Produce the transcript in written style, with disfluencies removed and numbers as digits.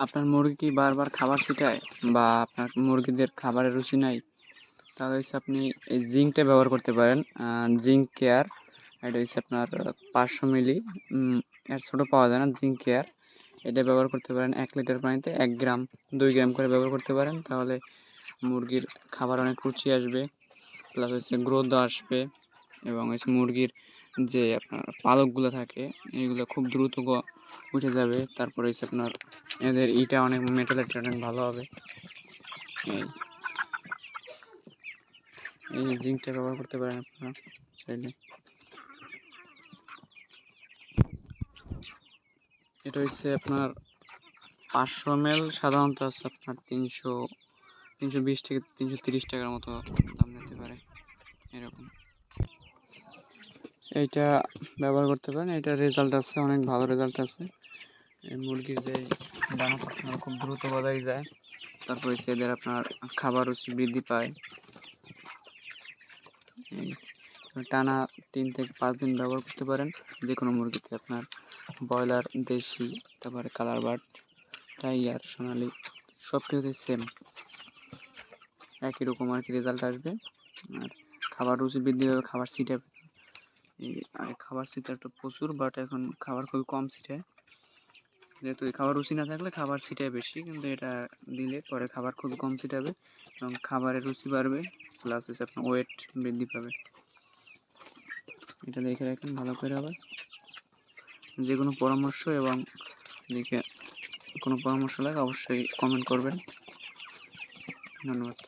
আপনার মুরগি কি বারবার খাবার ছিটায় বা আপনার মুরগিদের খাবারের রুচি নাই, তাহলে হচ্ছে আপনি এই জিঙ্কটা ব্যবহার করতে পারেন। জিঙ্ক কেয়ার, এটা হচ্ছে আপনার 500 মিলি, এর ছোটো পাওয়া যায় না, জিঙ্ক কেয়ার। এটা ব্যবহার করতে পারেন 1 লিটার পানিতে 1 গ্রাম 2 গ্রাম করে ব্যবহার করতে পারেন। তাহলে মুরগির খাবার অনেক রুচি আসবে, প্লাস হচ্ছে গ্রোথ আসবে, এবং হচ্ছে মুরগির যে আপনার পালকগুলো থাকে এইগুলো খুব দ্রুত উঠে যাবে। তারপরে হচ্ছে আপনার এদের ইটা অনেক মেটালিটি অনেক ভালো হবে। এই জিঙ্কটা ব্যবহার করতে পারেন আপনারা চাইলে। এটা হচ্ছে আপনার 500 ml সাধারণত আছে আপনার 320 থেকে 330 টাকার মতো দাম নিতে পারে এরকম। এইটা ব্যবহার করতে পারেন, এটা রেজাল্ট আছে, অনেক ভালো রেজাল্ট আছে। এই মুরগির যে দানা পাঠানো খুব দ্রুত গজায় যায়, তারপরে এদের আপনার খাবার রুচি বৃদ্ধি পায়। টানা 3 থেকে 5 দিন ব্যবহার করতে পারেন যে কোনো মুরগিতে, আপনার ব্রয়লার, দেশি, তারপরে কালার বার্ড, টাইগার, সোনালি সব কিছুতে সেম একই রকম আর কি রেজাল্ট আসবে। আর খাবার রুচি বৃদ্ধি হবে, খাবার ছিটাবে। আগে খাবার ছিটাতো প্রচুর, বাট এখন খাবার খুবই কম ছিটায়, যেহেতু এই খাবার রুচি না থাকলে খাবার ছিটায় বেশি, কিন্তু এটা দিলে পরে খাবার খুবই কম ছিটাবে এবং খাবারের রুচি বাড়বে, প্লাস হচ্ছে আপনার ওয়েট বৃদ্ধি পাবে। এটা দেখে রাখেন ভালো করে। আবার যে কোনো পরামর্শ এবং দেখে কোনো পরামর্শ লাগে অবশ্যই কমেন্ট করবেন। ধন্যবাদ।